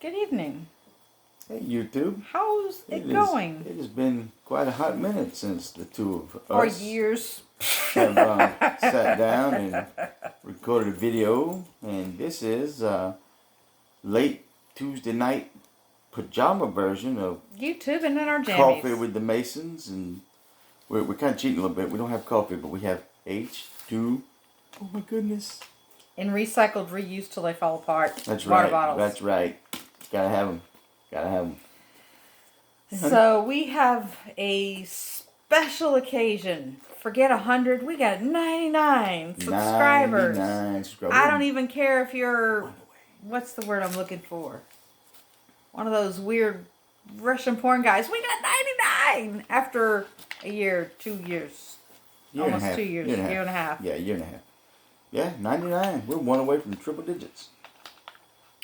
Good evening. Hey YouTube. How's it going? It has been quite a hot minute since the two of Or us years. have sat down and recorded a video. And this is late Tuesday night pajama version of YouTube and then our jammies. Coffee with the Masons. And we're kind of cheating a little bit. We don't have coffee, but we have H2. Oh my goodness. In recycled, reused till they fall apart. That's Water right. bottles. That's right. Gotta have them. Gotta have them. So we have a special occasion. Forget 100. We got 99 subscribers. 99 subscribers. I don't even care if you're... What's the word I'm looking for? One of those weird Russian porn guys. We got 99 after a year, 2 years. Almost 2 years. Year and a half. Yeah, year and a half. Yeah, 99. We're one away from triple digits.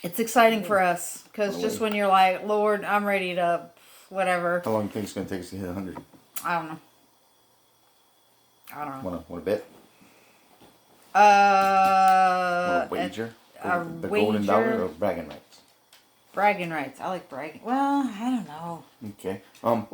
It's exciting for us because just when you're like, Lord, I'm ready to whatever. How long do you think it's going to take us to hit 100? I don't know. Want to bet? Want to wager? The golden dollar or bragging rights? Bragging rights. I like bragging. Well, I don't know. Okay. How about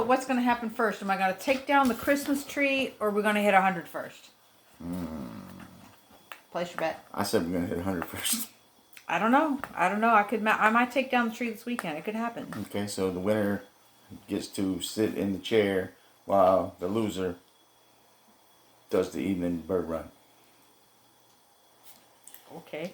what's gonna happen first? Am I gonna take down the Christmas tree or are we gonna hit 100 first? Place your bet. I said we're gonna hit 100 first. I don't know. I might take down the tree this weekend. It could happen. Okay, so the winner gets to sit in the chair while the loser does the evening bird run. Okay.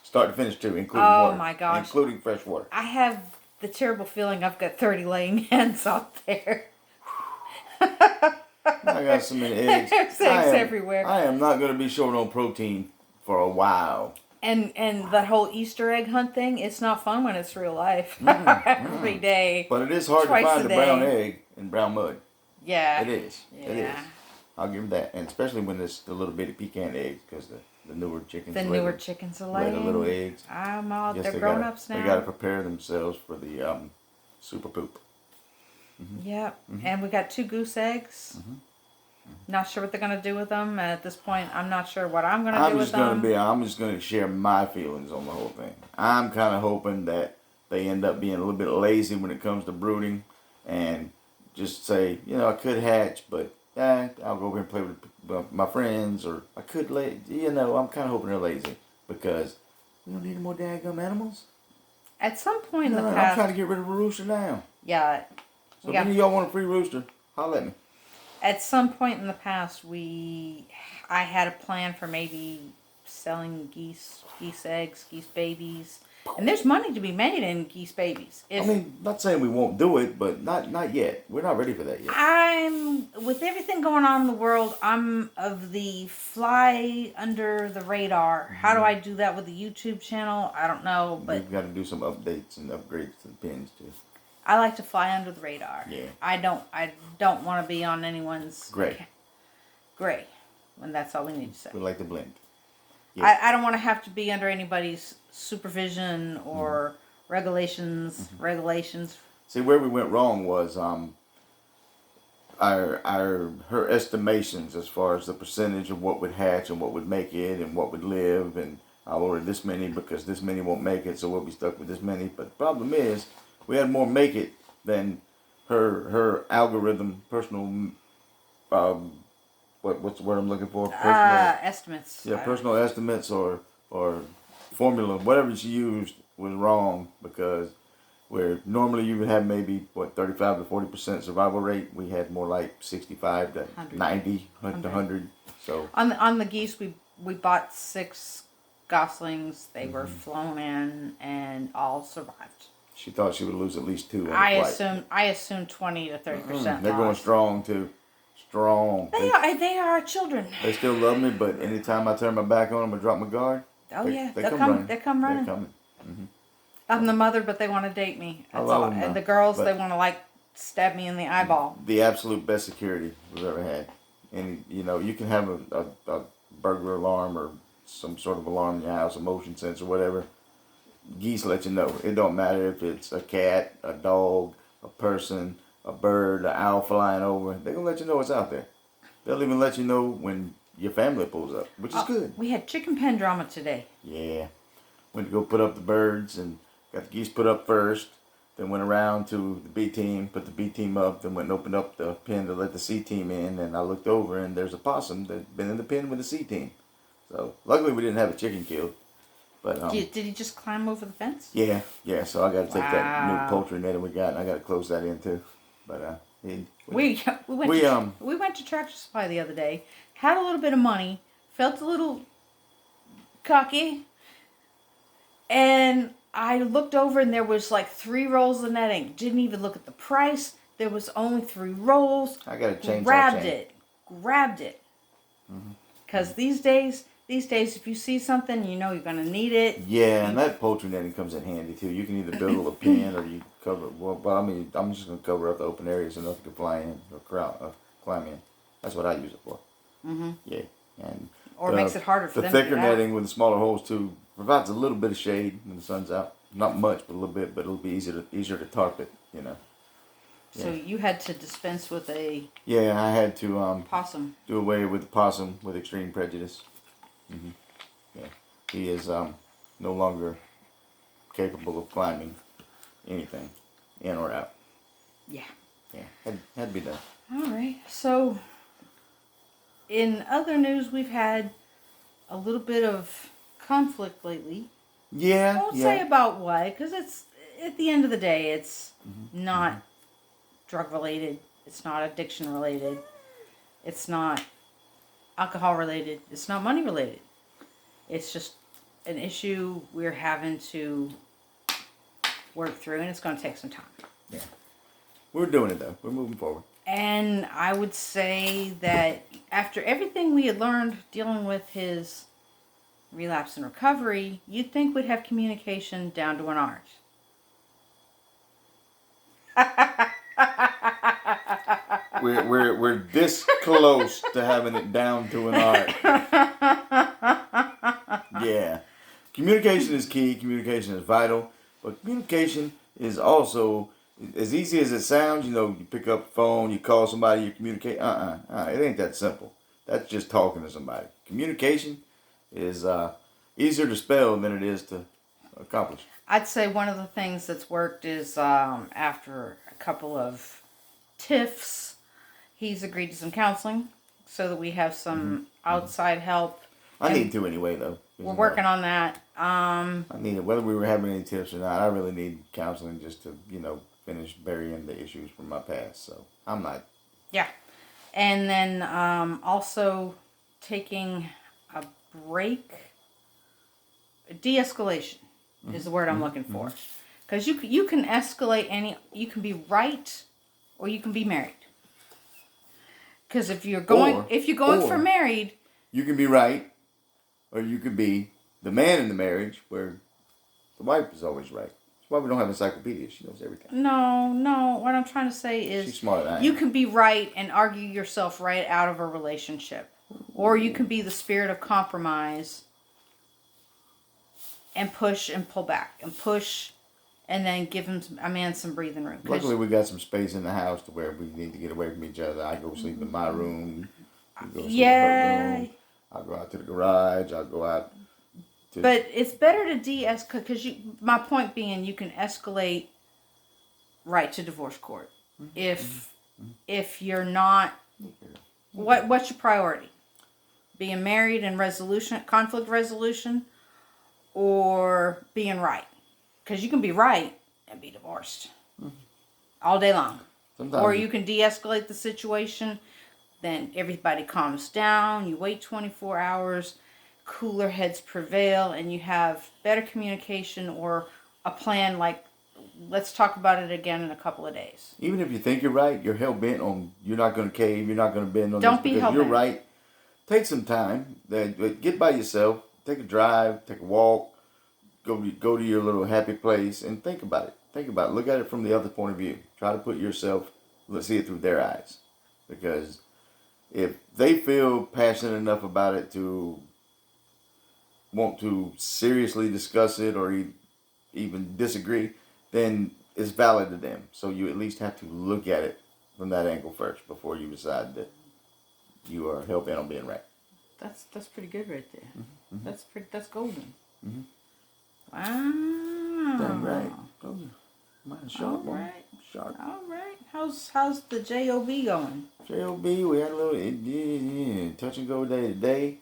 Start to finish too, including water. Oh my gosh. Including fresh water. I have the terrible feeling I've got 30 laying hens out there. I got so many eggs. There's eggs everywhere. I am not going to be short on protein for a while. And that whole Easter egg hunt thing, it's not fun when it's real life. Every day. But it is hard to find a brown egg in brown mud. Yeah. It is. Yeah. It is. I'll give them that. And especially when it's the little bitty pecan eggs, because the newer chickens chickens are laying. The little eggs. They're grown ups now. They got to prepare themselves for the super poop. Mm-hmm. Yep. Mm-hmm. And we got 2 goose eggs. Mm-hmm. Not sure what they're going to do with them. At this point, I'm not sure what I'm going to do with them. I'm just going to share my feelings on the whole thing. I'm kind of hoping that they end up being a little bit lazy when it comes to brooding and just say, I could hatch, but I'll go over and play with my friends, or I could I'm kind of hoping they're lazy because we don't need any more daggum animals. At some point in the past... I'm trying to get rid of a rooster now. Yeah. So if any of y'all want a free rooster, holler at me. At some point in the past, I had a plan for maybe selling geese eggs, geese babies. And there's money to be made in geese babies. Not saying we won't do it, but not yet. We're not ready for that yet. With everything going on in the world, I'm of the fly under the radar. Mm-hmm. How do I do that with the YouTube channel? I don't know, but... We've got to do some updates and upgrades to the pins, too. I like to fly under the radar. Yeah. I don't want to be on anyone's... Gray. When that's all we need to say. We like to blend. Yeah. I don't want to have to be under anybody's supervision or regulations. See, where we went wrong was her estimations as far as the percentage of what would hatch and what would make it and what would live, and I'll order this many because this many won't make it, so we'll be stuck with this many. But the problem is we had more make it than her algorithm, personal what's the word I'm looking for? Estimates. Yeah, personal estimates or formula, whatever she used was wrong, because where normally you would have maybe 35 to 40% survival rate, we had more like 65 to 90 to 100. So on the geese, we bought 6 goslings. They were flown in and all survived. She thought she would lose at least 2 on the flight. I assume 20 to 30%. They're going strong too. Strong. They are children. They still love me, but anytime I turn my back on them and drop my guard, they come running. They come running. They're coming. Mm-hmm. I'm the mother, but they want to date me. That's all. And the girls, they want to stab me in the eyeball. The absolute best security we've ever had. And you can have a burglar alarm or some sort of alarm in your house, a motion sensor, whatever. Geese let you know. It don't matter if it's a cat, a dog, a person, a bird, an owl flying over. They're going to let you know what's out there. They'll even let you know when your family pulls up, which is good. We had chicken pen drama today. Yeah. Went to go put up the birds, and Got the geese put up first. Then went around to the B team, put the B team up. Then went and opened up the pen to let the C team in. And I looked over and there's a possum that'd been in the pen with the C team. So luckily we didn't have a chicken killed. But Did he just climb over the fence? Yeah. So I got to take that new Wow. poultry netting we got, and I got to close that in too. But We went to Tractor Supply the other day, had a little bit of money, felt a little cocky, and I looked over and there was like 3 rolls of netting. Didn't even look at the price. There was only 3 rolls. I got to change. Grabbed it. Because these days, if you see something, you know you're gonna need it. Yeah, and that poultry netting comes in handy too. You can either build a pen or you cover. Well, I mean, I'm just gonna cover up the open areas enough you can fly in or climb in. That's what I use it for. Yeah, and or makes it harder for the them to thicker get out. netting with the smaller holes too provides a little bit of shade when the sun's out. Not much, but a little bit. But it'll be easier to tarp it. You know. Yeah. So you had to dispense with a Yeah, I had to possum. do away with the possum with extreme prejudice. Yeah, he is no longer capable of climbing anything, in or out. Yeah. Yeah, had to be done. All right. So, in other news, we've had a little bit of conflict lately. Yeah. I won't say about what, because it's at the end of the day, it's not drug related. It's not addiction related. It's not alcohol related. It's not money related. It's just an issue we're having to work through, and it's going to take some time. Yeah. We're doing it, though. We're moving forward. And I would say that after everything we had learned dealing with his relapse and recovery, you'd think we'd have communication down to an art. We're this close to having it down to an art. Yeah. Communication is key. Communication is vital. But communication is also, as easy as it sounds, you know, you pick up the phone, you call somebody, you communicate. It ain't that simple. That's just talking to somebody. Communication is easier to spell than it is to accomplish. I'd say one of the things that's worked is after a couple of tiffs, he's agreed to some counseling so that we have some outside help. I need to anyway, though. We're working on that. I need it. Whether we were having any tips or not, I really need counseling just to, finish burying the issues from my past. So I'm not. Yeah. And then also taking a break. De-escalation is the word I'm looking for. Because you can escalate you can be right or you can be married. Because if you're going for married, you can be right. Or you could be the man in the marriage where the wife is always right. That's why we don't have encyclopedias. She knows everything. No. What I'm trying to say is she's smarter than I am. You can be right and argue yourself right out of a relationship. Or you can be the spirit of compromise and push and pull back. And push and then give a man some breathing room. Luckily, we got some space in the house to where we need to get away from each other. I go sleep in my room. You go sleep in her room. I'll go out to the garage. I'll go out to... But it's better to de-escalate, because my point being, you can escalate right to divorce court. If you're not... What's your priority? Being married and conflict resolution, or being right? Because you can be right and be divorced all day long. Sometimes or you can de-escalate the situation. Then everybody calms down. You wait 24 hours. Cooler heads prevail. And you have better communication or a plan like, let's talk about it again in a couple of days. Even if you think you're right, you're hell-bent on you're not going to cave, you're not going to bend on Don't this be because you're hell-bent. right. Take some time. Get by yourself. Take a drive. Take a walk. Go to your little happy place and think about it. Look at it from the other point of view. Try to put yourself, let's see it through their eyes. Because if they feel passionate enough about it to want to seriously discuss it or even disagree, then it's valid to them. So you at least have to look at it from that angle first before you decide that you are hell-bent on being right. That's pretty good right there. That's golden. Wow. Dang right. Told you. Mine sharp, All right. Sharp. All right. How's the job going? Job, we had a little touch and go day to day.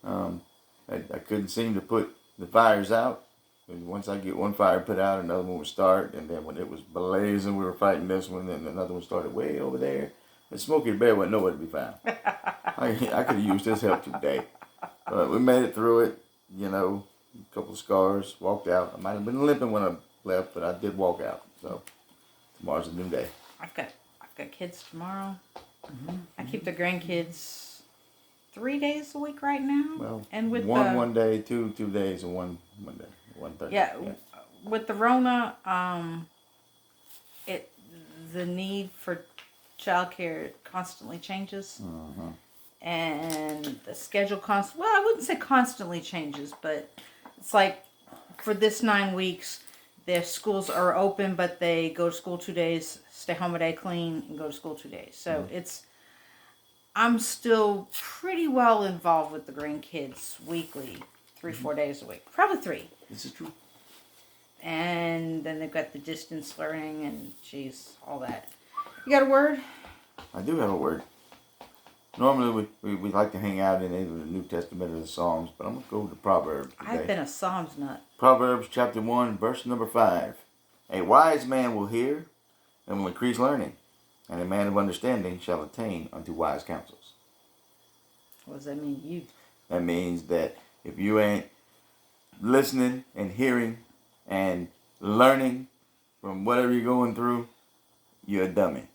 I couldn't seem to put the fires out. And once I get one fire put out, another one would start. And then when it was blazing, we were fighting this one, and another one started way over there. And Smokey the Bear wasn't nowhere to be found. I could have used his help today. But we made it through it, a couple of scars, walked out. I might have been limping when I left, but I did walk out. So tomorrow's a new day. I've got kids tomorrow. I keep the grandkids 3 days a week right now. Well, and with one day, 2 days, and one Monday, 1 Thursday. Yeah, with the Rona, the need for childcare constantly changes, and the schedule well, I wouldn't say constantly changes, but it's like for this 9 weeks, their schools are open, but they go to school 2 days, stay home a day, clean, and go to school 2 days. So I'm still pretty well involved with the grandkids weekly, 3-4 days a week, probably 3. This is true. And then they've got the distance learning and all that. You got a word? I do have a word. Normally we like to hang out in either the New Testament or the Psalms, but I'm going to go to Proverbs today. I've been a Psalms nut. Proverbs chapter 1, verse number 5. A wise man will hear and will increase learning, and a man of understanding shall attain unto wise counsels. What does that mean to you? That means that if you ain't listening and hearing and learning from whatever you're going through, you're a dummy.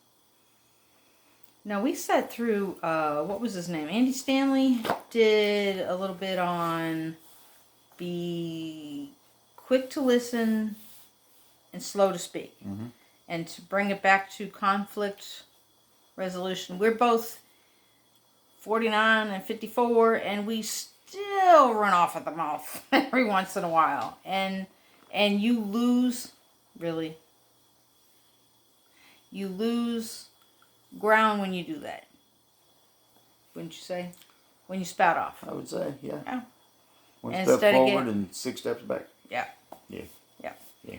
Now, we sat through, what was his name? Andy Stanley did a little bit on be quick to listen and slow to speak. And to bring it back to conflict resolution. We're both 49 and 54, and we still run off at the mouth every once in a while. And you lose, really, you lose ground when you do that. Wouldn't you say? When you spout off. I would say, yeah. Yeah. One And step instead of forward and 6 steps back. Yeah. Yeah. Yeah. Yeah.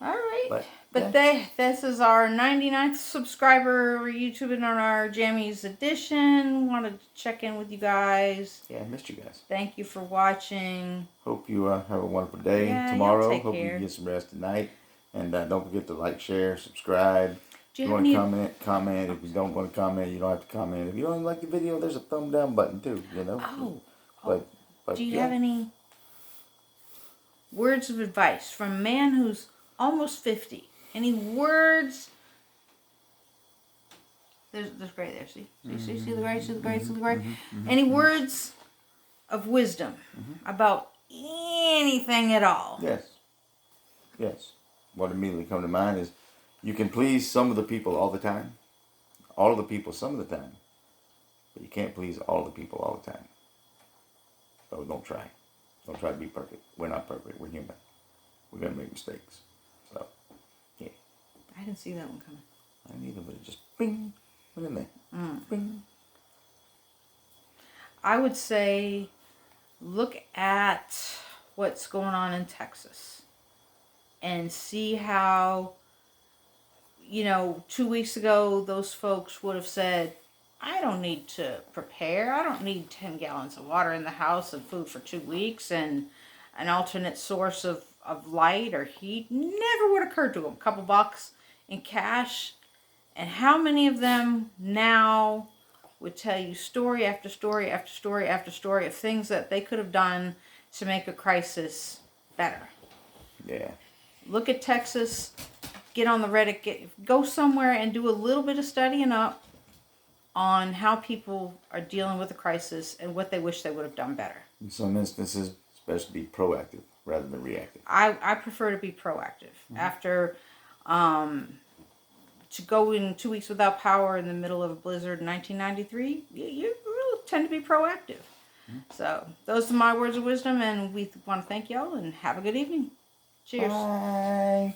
All right. But this is our 99th subscriber YouTubing on our Jammies edition. Wanted to check in with you guys. Yeah, I missed you guys. Thank you for watching. Hope you have a wonderful day tomorrow. Hope you get some rest tonight. And don't forget to like, share, subscribe. Do you if you want to comment. If you don't want to comment, you don't have to comment. If you don't like the video, there's a thumb down button too, But do you have any words of advice from a man who's almost 50? Any words? There's gray there. See the gray, see the gray, see the gray. Any words of wisdom about anything at all? Yes. What immediately come to mind is you can please some of the people all the time, all of the people some of the time, but you can't please all the people all the time. So don't try. Don't try to be perfect. We're not perfect. We're human. We're going to make mistakes. So, yeah. I didn't see that one coming. I didn't either, but it just bing, went in there. Bing. I would say look at what's going on in Texas and see how, 2 weeks ago, those folks would have said, I don't need to prepare. I don't need 10 gallons of water in the house and food for 2 weeks and an alternate source of light or heat. Never would have occurred to them. A couple bucks in cash. And how many of them now would tell you story after story after story after story of things that they could have done to make a crisis better? Yeah. Look at Texas. Get on the Reddit. Go somewhere and do a little bit of studying up on how people are dealing with a crisis and what they wish they would have done better. In some instances, it's best to be proactive rather than reactive. I prefer to be proactive. After to go in 2 weeks without power in the middle of a blizzard in 1993, you really tend to be proactive. So those are my words of wisdom, and we want to thank y'all and have a good evening. Cheers. Bye.